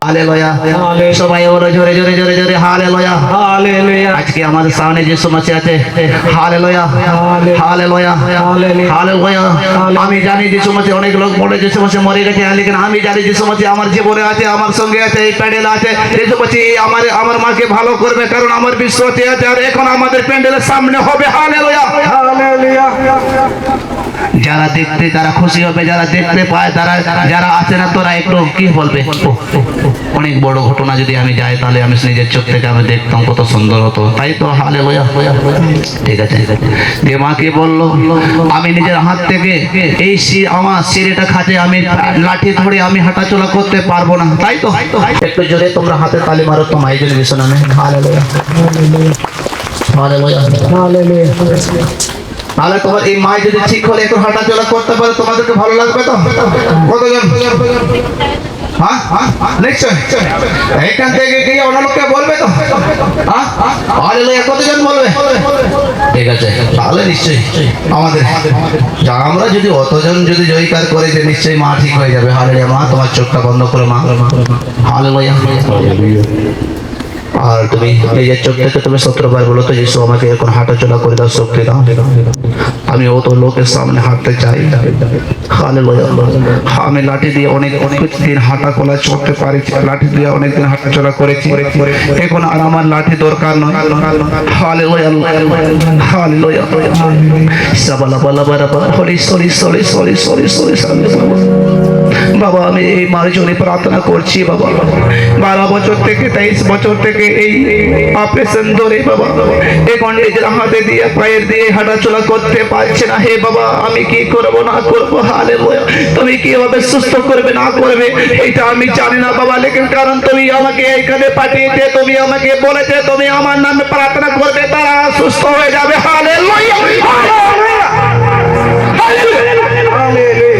Hallelujah. সবাই বলো জোরে জোরে জোরে জোরে হালেলুয়া। আজকে আমাদের সামনে যে সমস্যা আছে, হালেলুয়া হালেলুয়া হালেলুয়া। আমি জানি যে সমস্যা অনেক লোক বলে যে সমস্যা মরে গেছে, লেকিন আমি জানি যে সমস্যা আমার জীবনে আছে, আমার সঙ্গে আছে, এই প্যান্ডেল আছে, এই সমস্যা আমার মাকে ভালো করবে, কারণ আমার বিশ্বাসে আছে। আর এখন আমাদের প্যান্ডেলের সামনে হবে হালেলুয়া। যারা দেখতে তারা খুশি হবে, যারা দেখতে পায় তারা, যারা আছে না তোরা একটু কি বলবে। অনেক বড় ঘটনা যদি আমি যাই তাহলে আমি নিজের চোখ থেকে আমি দেখতাম কত সুন্দর হতো, তাই তো হালেলুয়া। ঠিক আছে, যে মাকে বললো আমি নিজের হাত থেকে এই আমার সিঁড়িটা খাতে আমি লাঠি ধরে আমি হাঁটাচলা করতে পারবো না, তাই তো। একটু জোরে তোমরা হাতে তালি মারো তো মাইজের বিষয় নামে। Hallelujah hallelujah hallelujah. তাহলে তোমার এই মাই যদি ঠিক হলে একটু হাঁটাচলা করতে পারে তোমাদেরকে ভালো লাগবে তো? কতজন? হ্যাঁ নিশ্চয়। এখান থেকে গিয়ে অন্য লোককে বলবে তো? হালেলুয়া কতজন বলবে? ঠিক আছে, তাহলে নিশ্চয়ই আমাদের আমরা যদি অতজন যদি জয়কার করে যে নিশ্চয়ই মা ঠিক হয়ে যাবে। হালেলুয়া। মা তোমার চোখটা বন্ধ করে মা। হালেলুয়া। আর তুমি নিজের চোখ থেকে তুমি 17 বার বলো তো, যিশু আমাকে এখন হাঁটাচলা করে দাও, শক্তি দাও, আমি অত লোকের সামনে হাঁটতে চাই। হালেলুয়া। আমি লাঠি দিয়ে অনেক দিন হাঁটা চলা করতে পারেছি, লাঠি দিয়ে অনেকদিন হাঁটাচলা করেছি, এখন আর আমার লাঠি দরকার নয়। Hallelujah hallelujah. সাবালা বালা বালা Hari sorry sorry sorry sorry sorry sorry. বাবা আমি এই মার জন্য প্রার্থনা করছি বাবা। 12 বছর থেকে 23 বছর থেকে এই অপারেশন ধরে বাবা এখন নিজের হাতে দিয়ে পায়ের দিয়ে হাঁটাচলা করতে পারছে না। হে বাবা আমি কি করব না করব, হালেলুয়া। তুমি কিভাবে সুস্থ করবে না করবে এটা আমি জানি না বাবা, লেকিন কারণ তুমি আমাকে এইখানে পাঠিয়েছে, তুমি আমাকে বলেছে তুমি আমার নামে প্রার্থনা করবে তারা সুস্থ হয়ে যাবে। Hallelujah hallelujah hallelujah.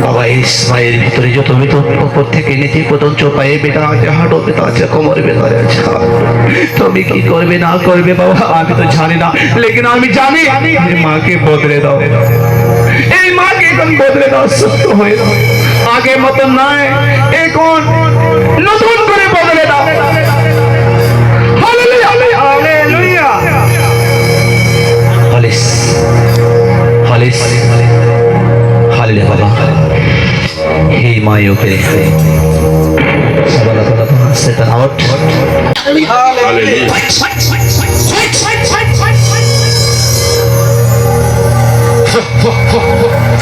বাবা এই মায়ের ভিতরে যত বেতন উপর থেকে নিচে পর্যন্ত পায়ে বেটা আছে, হাঁটো বেটা আছে, কোমরে বেটা আছে, তুমি কি করবে না করবে বাবা আমি তো জানি না, লেকিন আমি জানি যে মাকে বদলে দাও, এই মাকে এখন বদলে দাও, সুস্থ হয়ে দাও, আগের মতন নয় এখন নতুন করে বদলে দাও। হালেলুয়া হালেলুয়া হালেস হালেস হালেলুয়া বাবা। হে মায়োকে সাবালা বালা সেটা আউট। হালেলুয়া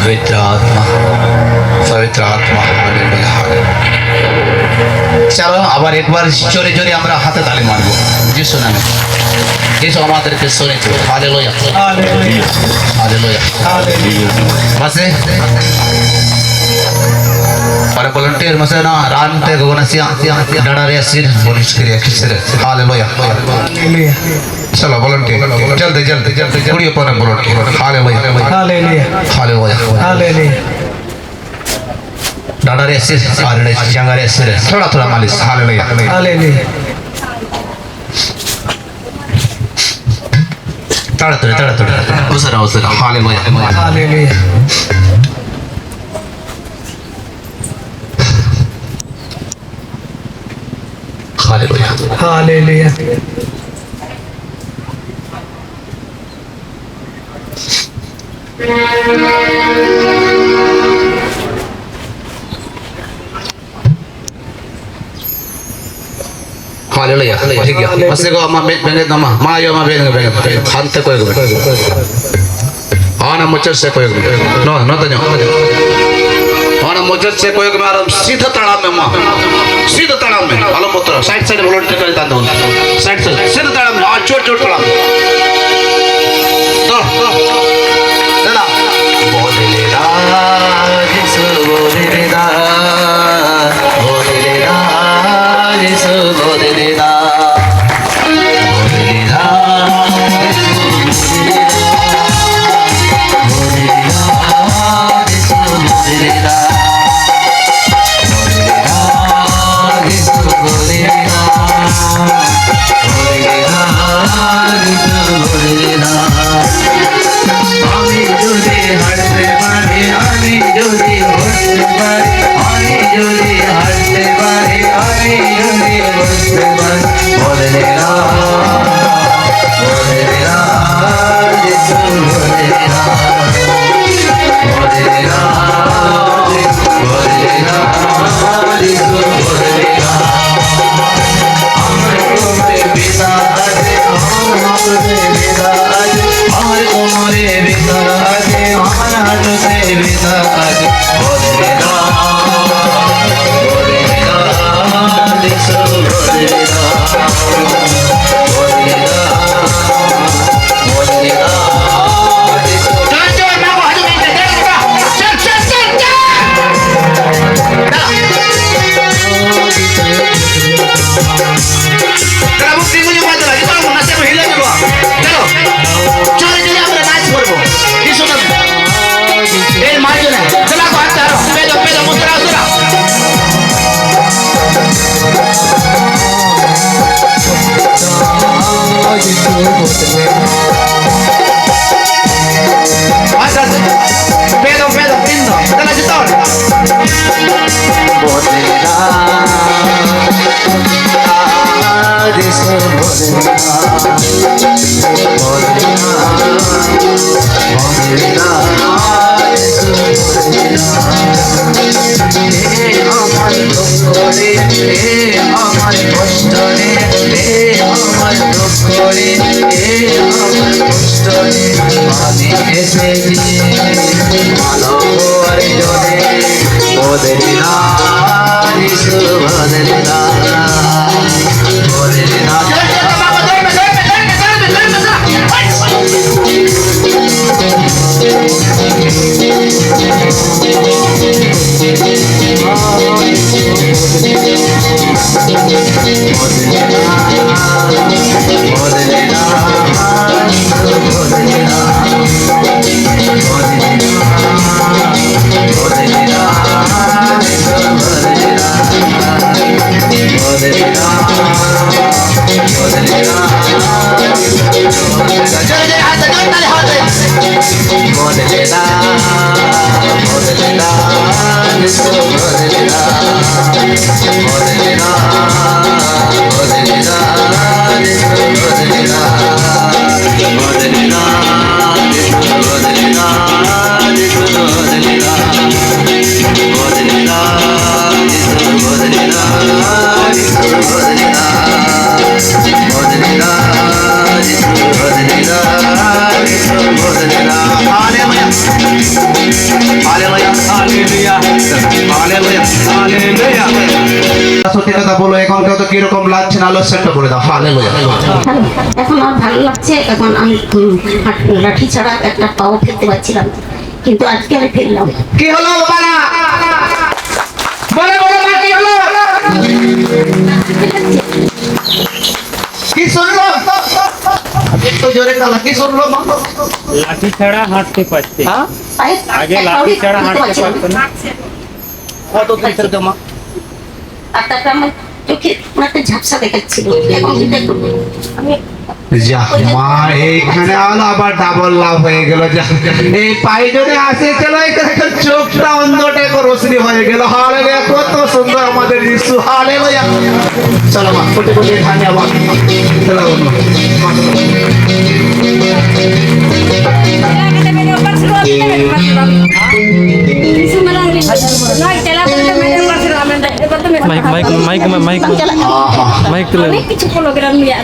पवित्र आत्मा चलो আবার একবার জোরে জোরে আমরা হাতে তালি মারবো যিশু নামে। যিশু আমাদেরকে শুনেছে। Hallelujah hallelujah hallelujah hallelujah. মাসে para volunteer masih na ran te guna siang dana reasir polis kiri kisir. Haleluya haleluya. चलो volunteer जल्दी जल्दी जल्दी पूरी पर volunteer. Haleluya haleluya haleluya haleluya. dana reasir arne janga reasir थोड़ा थोड़ा मालिश. Haleluya haleluya. ताड़तड़े ताड़तड़े उसरा उसरा. Haleluya haleluya. Haleluya. Haleluya. Haleluya. ठीक है. मसे को अम्मा बेंगे दमा. माँ यो अम्मा बेंगे बेंगे. खानते कोई को. आना मुझे से कोई को. नो नो तो जो. आना मुझे से कोई को मारो सीधा तालाब में माँ. सीधा तालाब में. आलो पुत्र. साइड साइड volunteer कर दांडो. Side side. सीधा तालाब में. आज चोट चोट तालाब. तो. चला. बोले राज सु बोले राज. बोले राज सु बोले राज. बोले राज सु बोले राज. बोले राज করে আমার কষ্ট আমি এসেছি ভালো হওয়ার জন্যে বদলি না যিশু বদলি না বদলি না সত্যি কথা বলো এখন কেউ তো কিরকম লাগছে না আলোচনা করে দাও হালেলুয়া এখন আমার ভালো লাগছে। এখন আমি লাঠি ছাড়া একটা পাও ফেলতে পারছিলাম, কিন্তু আজকে আমি ফেললাম। কি হলো বাবা বলে বলে মা কি হলো কি শুনলো একটু জোরে কালা কি শুনলো মা লাঠি ছাড়া হাঁটতে পারছে পায়ে- আগে একটা লাঠি পাও ছাড়া ফেলতে হাঁটতে পারছিলাম। পারতো না কত দিন থেকে মা আর তারপরে আমার চোখে একটা ঝাপসা দেখাচ্ছিল। এখন কিন্তু একটু আমি যা মা এইখানে আলো আবার ডাবল লাভ হয়ে গেল যা এই পাইজনে আসে চলো এখানে তো চোখটা অন্ধটে রোশনি হয়ে গেল হালেলুয়া কত সুন্দর আমাদের যিশু হালেলুয়া চলো মা কোটে কোটে এখানে আবার চলো মাইক তুলে অনেক কিছু প্রোগ্রাম নিয়ে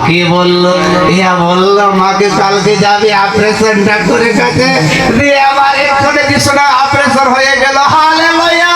কি বললো ইয়া বললো মাকে কালকে যাবি অপারেশনটা করে কাছে দিয়ে আবার এক্ষুনি যিশু অপারেশন হয়ে গেল হালেলুয়া